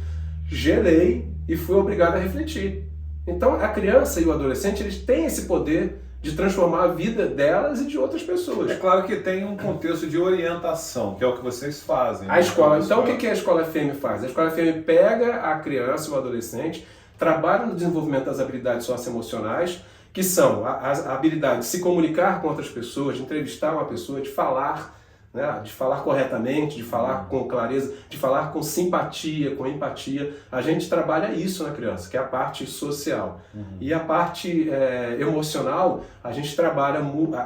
B: gelei e fui obrigado a refletir. Então, a criança e o adolescente, eles têm esse poder de transformar a vida delas e de outras pessoas.
A: É claro que tem um contexto de orientação, que é o que vocês fazem.
B: A escola. Então, o que a Escola FM faz? A Escola FM pega a criança e o adolescente, trabalha no desenvolvimento das habilidades socioemocionais, que são a habilidade de se comunicar com outras pessoas, de entrevistar uma pessoa, de falar, né, de falar corretamente, de falar com clareza, de falar com simpatia, com empatia. A gente trabalha isso na criança, que é a parte social. E a parte emocional, a gente trabalha...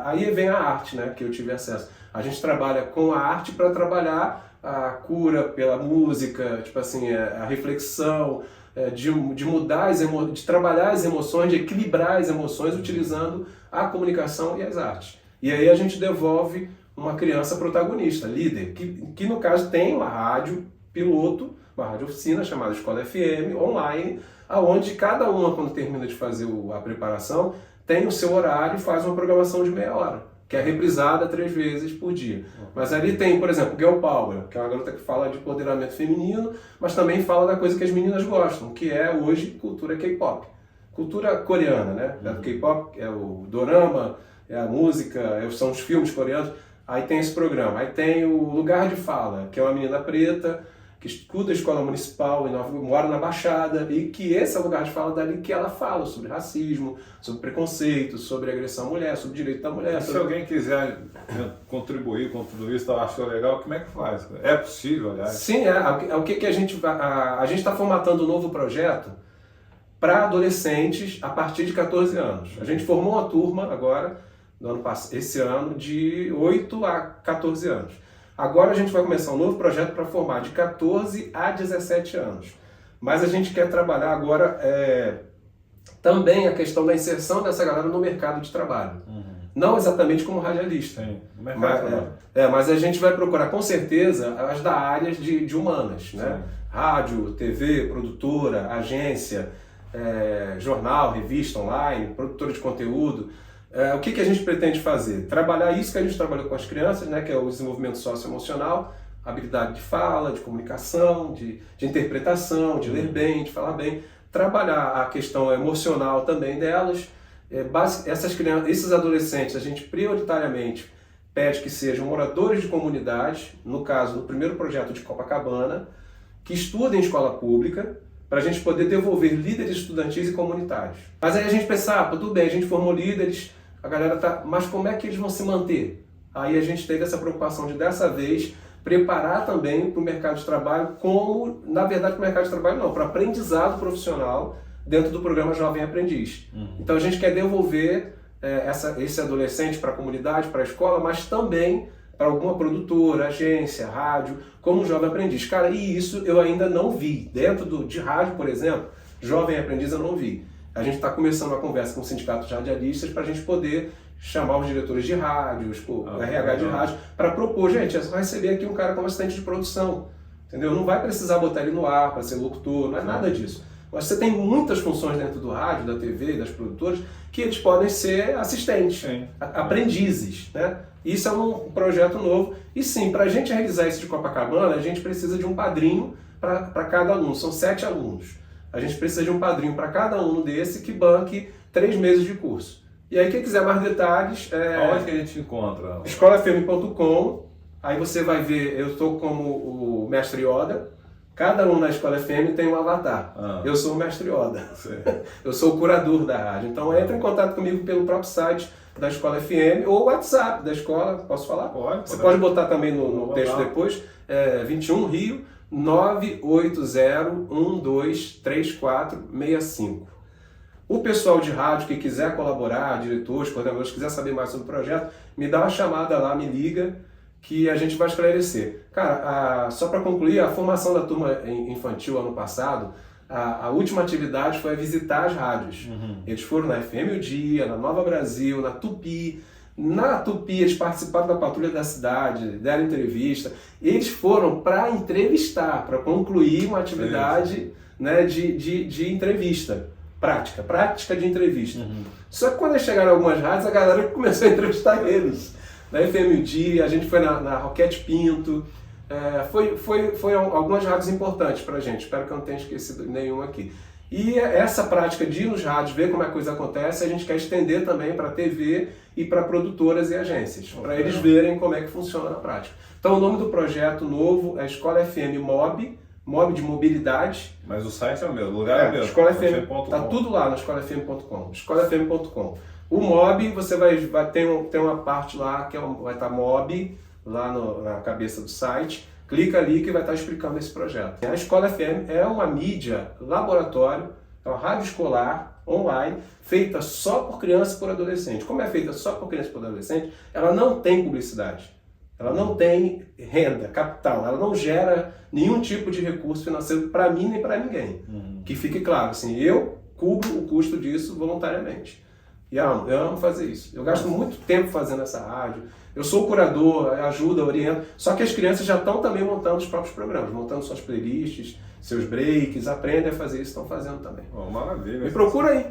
B: Aí vem a arte, né, que eu tive acesso. A gente trabalha com a arte para trabalhar a cura pela música, tipo assim, a reflexão, de mudar de trabalhar as emoções, de equilibrar as emoções utilizando a comunicação e as artes. E aí a gente devolve uma criança protagonista, líder, que no caso tem uma rádio piloto, uma rádio oficina chamada Escola FM, online, aonde cada uma, quando termina de fazer a preparação, tem o seu horário e faz uma programação de meia hora, que é reprisada 3 vezes por dia. Mas ali tem, por exemplo, Girl Power, que é uma garota que fala de empoderamento feminino, mas também fala da coisa que as meninas gostam, que é hoje cultura K-pop. Cultura coreana, né? O K-pop é o dorama, é a música, são os filmes coreanos. Aí tem esse programa. Aí tem o Lugar de Fala, que é uma menina preta, que estuda a escola municipal, mora na Baixada, e que esse é o lugar de fala dali que ela fala sobre racismo, sobre preconceito, sobre agressão à mulher, sobre direito da mulher.
A: Se alguém quiser contribuir com tudo isso, achou legal, como é que faz? É possível, aliás?
B: Sim, o que a gente está formatando um novo projeto para adolescentes a partir de 14 anos. A gente formou uma turma agora, esse ano, de 8 a 14 anos. Agora a gente vai começar um novo projeto para formar de 14 a 17 anos. Mas a gente quer trabalhar agora também a questão da inserção dessa galera no mercado de trabalho. Não exatamente como radialista.
A: Sim, no mercado de trabalho.
B: Mas a gente vai procurar com certeza as da áreas de humanas, né? Rádio, TV, produtora, agência, jornal, revista online, produtora de conteúdo. O que a gente pretende fazer? Trabalhar isso que a gente trabalhou com as crianças, né, que é o desenvolvimento socioemocional, habilidade de fala, de comunicação, de interpretação, de ler bem, de falar bem. Trabalhar a questão emocional também delas. Esses adolescentes, a gente prioritariamente pede que sejam moradores de comunidade, no caso, no primeiro projeto de Copacabana, que estudem em escola pública, para a gente poder devolver líderes estudantis e comunitários. Mas aí a gente pensa, tudo bem, a gente formou líderes, a galera tá, mas como é que eles vão se manter? Aí a gente teve essa preocupação de, dessa vez, preparar também para o mercado de trabalho, como, na verdade, para o mercado de trabalho não, para aprendizado profissional dentro do programa Jovem Aprendiz. Então a gente quer devolver esse adolescente para a comunidade, para a escola, mas também para alguma produtora, agência, rádio, como Jovem Aprendiz. Cara, e isso eu ainda não vi. Dentro de rádio, por exemplo, Jovem Aprendiz eu não vi. A gente está começando uma conversa com o sindicato de radialistas para a gente poder chamar os diretores de rádios, o RH de rádio, para propor, gente, é só receber aqui um cara como assistente de produção, entendeu? Não vai precisar botar ele no ar para ser locutor, não é nada disso. Mas você tem muitas funções dentro do rádio, da TV, das produtoras, que eles podem ser assistentes, aprendizes, né? Isso é um projeto novo. E sim, para a gente realizar isso de Copacabana, a gente precisa de um padrinho para cada aluno. São 7 alunos. A gente precisa de um padrinho para cada aluno desse que banque 3 meses de curso. E aí, quem quiser mais detalhes...
A: Onde que a gente encontra?
B: escolafm.com. Aí você vai ver, eu estou como o Mestre Yoda, cada um na Escola FM tem um avatar. Eu sou o Mestre Yoda. Eu sou o curador da rádio. Então entra em contato comigo pelo próprio site da Escola FM ou o WhatsApp da escola. Posso falar?
A: Pode.
B: Você pode botar também no texto depois. 21 Rio 980123465. O pessoal de rádio que quiser colaborar, diretores, coordenadores, quiser saber mais sobre o projeto, me dá uma chamada lá, me liga, que a gente vai esclarecer. Cara, só para concluir, a formação da turma infantil ano passado, a última atividade foi visitar as rádios. Eles foram na FM O Dia, na Nova Brasil, na Tupi. Na Tupi eles participaram da Patrulha da Cidade, deram entrevista. Eles foram para entrevistar, para concluir uma atividade, né, de entrevista. Prática de entrevista. Só que quando eles chegaram em algumas rádios, a galera começou a entrevistar eles. Na FM O Dia, a gente foi na Roquete Pinto, foi algumas rádios importantes pra gente, espero que eu não tenha esquecido nenhuma aqui. E essa prática de ir nos rádios, ver como a coisa acontece, a gente quer estender também para TV e para produtoras e agências, para eles verem como é que funciona na prática. Então o nome do projeto novo é Escola FM Mob de mobilidade.
A: Mas o site é o mesmo, o lugar é o mesmo.
B: Escola FM, tá tudo lá no escolafm.com, escolafm.com. O Mob, você vai ter uma parte lá que vai estar Mob, lá na cabeça do site. Clica ali que vai estar explicando esse projeto. A Escola FM é uma mídia laboratório, é uma rádio escolar, online, feita só por criança e por adolescente. Como é feita só por criança e por adolescente, ela não tem publicidade. Ela não tem renda, capital, ela não gera nenhum tipo de recurso financeiro para mim nem para ninguém. Que fique claro, assim, eu cubro o custo disso voluntariamente. E eu amo fazer isso. Eu gasto muito tempo fazendo essa rádio. Eu sou o curador, ajudo, oriento. Só que as crianças já estão também montando os próprios programas, montando suas playlists, seus breaks, aprendem a fazer isso, estão fazendo também.
A: Maravilha.
B: Me procura aí.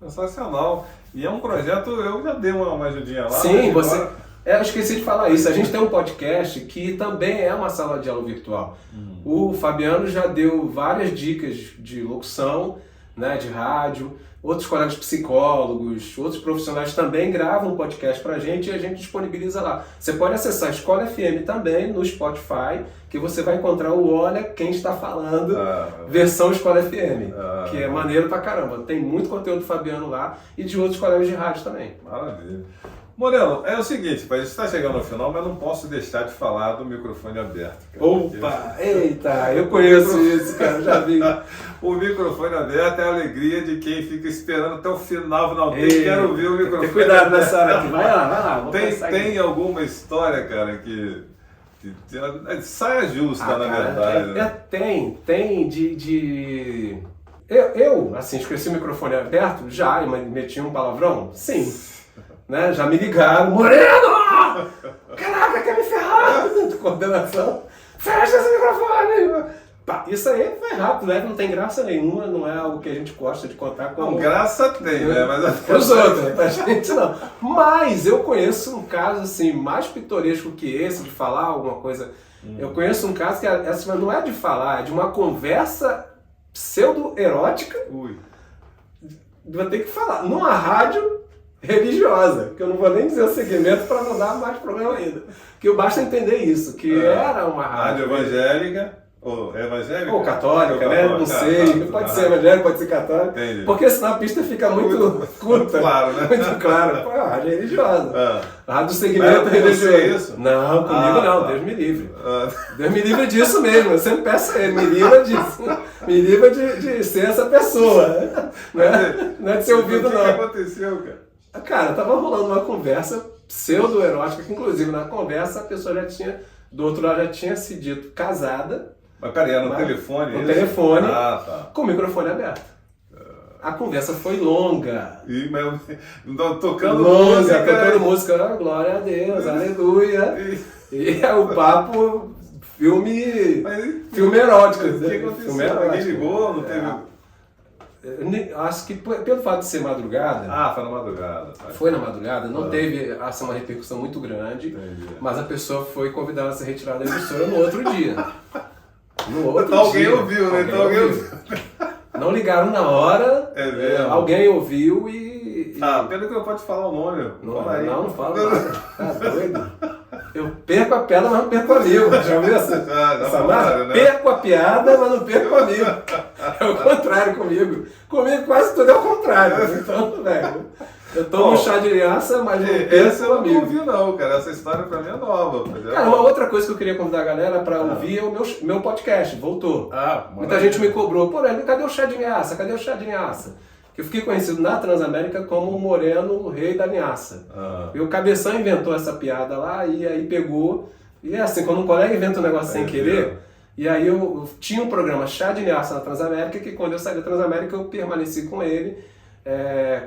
A: Sensacional. E é um projeto, eu já dei uma ajudinha lá.
B: Sim, você... eu esqueci de falar isso. A gente tem um podcast que também é uma sala de aula virtual. O Fabiano já deu várias dicas de locução, né, de rádio. Outros colegas psicólogos, outros profissionais também gravam um podcast pra gente e a gente disponibiliza lá. Você pode acessar a Escola FM também no Spotify, que você vai encontrar o Olha Quem Está Falando, versão Escola FM, que é maneiro pra caramba. Tem muito conteúdo do Fabiano lá e de outros colegas de rádio também.
A: Maravilha. Moreno, é o seguinte, a gente está chegando ao final, mas não posso deixar de falar do microfone aberto. Cara.
B: Opa! Eita, eu conheço isso, cara, já vi.
A: O microfone aberto é a alegria de quem fica esperando até o final. Quero ouvir o microfone.
B: Tem cuidado nessa hora aqui, vai lá.
A: Tem alguma história, cara, que saia justa, na verdade.
B: Tem de... Eu, assim, esqueci o microfone aberto, já, e meti um palavrão? Sim. Né? Já me ligaram, Moreno! Caraca, quer me ferrar? De coordenação. Fecha esse microfone! Pá, isso aí foi rápido, né? Não tem graça nenhuma, não é algo que a gente gosta de contar com...
A: Não, graça tem, né? Mas
B: os outros, pra gente não. Mas eu conheço um caso assim, mais pitoresco que esse, de falar alguma coisa. Eu conheço um caso que essa não é de falar, é de uma conversa pseudo-erótica. Vou ter que falar. Numa rádio religiosa, que eu não vou nem dizer o segmento para não dar mais problema ainda. Que basta entender isso, que era uma rádio
A: evangélica, ou evangélica?
B: Ou católica, né? Não sei, pode ser evangélica, pode ser católica.
A: Entendi.
B: Porque senão a pista fica muito curta.
A: Claro, né?
B: Muito claro. Pô, a rádio é religiosa. A rádio do segmento religioso.
A: Isso?
B: Não, comigo não, Deus me livre. Deus me livre disso mesmo, eu sempre peço a ele, me livra disso. Me livra de ser essa pessoa. Não é de ser ouvido, não.
A: O que aconteceu, cara?
B: Cara, tava rolando uma conversa pseudo-erótica, que inclusive na conversa a pessoa já tinha, do outro lado já tinha se dito casada.
A: Mas peraí, era no telefone?
B: No telefone,
A: tá.
B: Com o microfone aberto. A conversa foi longa.
A: Tocando
B: música, glória a Deus, aleluia. E é o papo filme erótico.
A: O que aconteceu? Ninguém ligou, não teve...
B: Acho que pelo fato de ser madrugada...
A: foi na madrugada.
B: Foi na madrugada, não teve uma repercussão muito grande.
A: Entendi.
B: Mas a pessoa foi convidada a ser retirada da emissora no outro dia.
A: Alguém ouviu, né? Alguém ouviu.
B: Não ligaram na hora, alguém ouviu e...
A: Pena que não pode falar o nome.
B: Não fala nada. Tá doido? Eu perco a piada, mas não perco o amigo. Já ouviu essa marca?
A: Né?
B: Perco a piada, mas não perco o amigo. É o contrário comigo. Comigo quase tudo é o contrário. Então, velho, eu tomo um chá de linhaça, mas não perco
A: esse eu
B: o
A: não
B: amigo.
A: ouvi não, cara. Essa história pra mim é nova.
B: Cara, uma outra coisa que eu queria convidar a galera pra ouvir é o meu podcast. Voltou. Muita gente me cobrou. Pô, cadê o chá de linhaça? Cadê o chá de linhaça? Que eu fiquei conhecido na Transamérica como o Moreno, o rei da linhaça. E o Cabeção inventou essa piada lá e aí pegou. E é assim, quando um colega inventa um negócio sem querer, e aí eu tinha um programa Chá de Linhaça na Transamérica, que quando eu saí da Transamérica eu permaneci com ele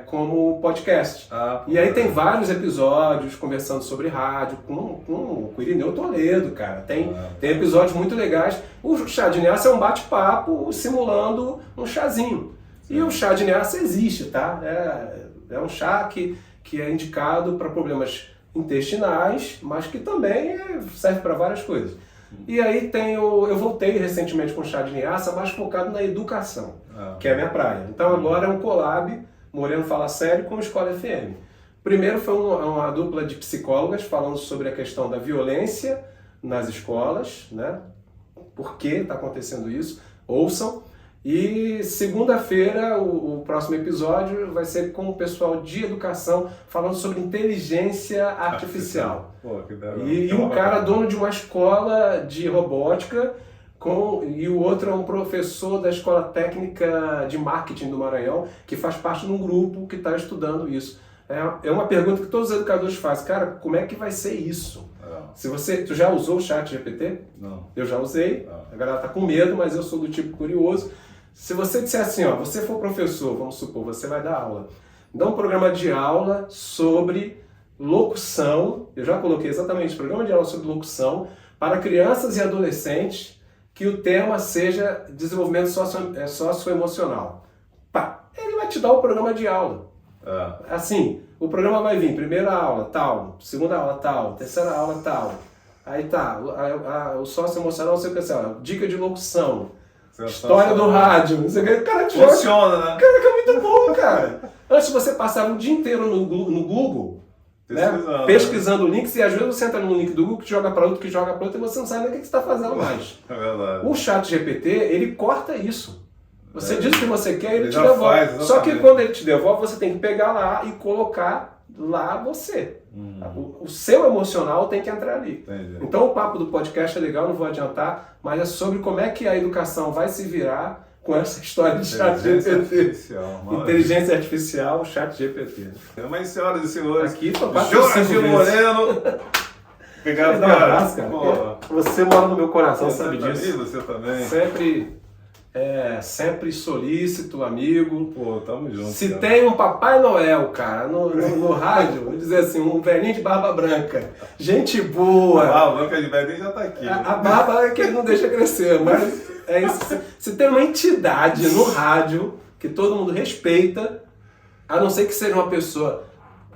B: como podcast. E aí tem vários episódios conversando sobre rádio com o Irineu Toledo, cara. Tem episódios muito legais. O Chá de Linhaça é um bate-papo simulando um chazinho. E o chá de linhaça existe, tá? É um chá que é indicado para problemas intestinais, mas que também serve para várias coisas. E aí eu voltei recentemente com chá de linhaça, mais focado na educação, que é a minha praia. Então agora é um collab, Moreno Fala Sério, com a Escola FM. Primeiro foi uma dupla de psicólogas falando sobre a questão da violência nas escolas, né? Por que está acontecendo isso? Ouçam. E segunda-feira, o próximo episódio vai ser com o pessoal de educação falando sobre inteligência artificial.
A: Pô, que
B: e um cara dono de uma escola de robótica e o outro é um professor da Escola Técnica de Marketing do Maranhão que faz parte de um grupo que está estudando isso. É uma pergunta que todos os educadores fazem. Cara, como é que vai ser isso? Tu já usou o ChatGPT?
A: Não.
B: Eu já usei. A galera tá com medo, mas eu sou do tipo curioso. Se você disser assim, você for professor, vamos supor, você vai dar aula. Dá um programa de aula sobre locução. Eu já coloquei exatamente programa de aula sobre locução para crianças e adolescentes que o tema seja desenvolvimento socioemocional. Ele vai te dar o programa de aula. Assim, o programa vai vir, primeira aula, tal, segunda aula, tal, terceira aula, tal. Aí tá, o socioemocional, não sei o que, dica de locução, história do rádio, não sei o que. Cara,
A: funciona, né?
B: Cara, que é muito bom, cara. Antes você passava o dia inteiro no Google, pesquisando links, e às vezes você entra no link do Google, que joga para outro, e você não sabe nem o que você está fazendo mais.
A: É verdade.
B: O ChatGPT, ele corta isso. Você diz o que você quer, ele te devolve.
A: Faz,
B: só que quando ele te devolve, você tem que pegar lá e colocar lá você. O seu emocional tem que entrar ali.
A: Entendi.
B: Então o papo do podcast é legal, não vou adiantar, mas é sobre como é que a educação vai se virar com essa história de ChatGPT. Inteligência artificial, ChatGPT.
A: Mas, senhoras e senhores,
B: aqui
A: Jorge Moreno. Obrigado, cara.
B: Você mora no meu coração, sabe disso.
A: Você também.
B: Sempre solícito, amigo.
A: Pô, tamo junto.
B: Se tem um Papai Noel, cara, no rádio, vou dizer assim, um velhinho de barba branca, gente boa.
A: A branca de velhinho já tá aqui.
B: A barba é que ele não deixa crescer, mas é isso. Se tem uma entidade no rádio que todo mundo respeita, a não ser que seja uma pessoa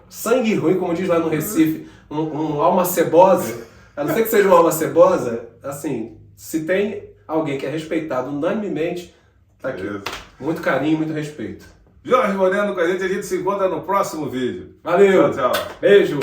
B: sangue ruim, como diz lá no Recife, um alma cebosa, a não ser que seja uma alma cebosa, assim, se tem alguém que é respeitado unanimemente, tá aqui.
A: Beleza.
B: Muito carinho, muito respeito.
A: Jorge Moreno com a gente se encontra no próximo vídeo.
B: Valeu!
A: Tchau, tchau.
B: Beijo!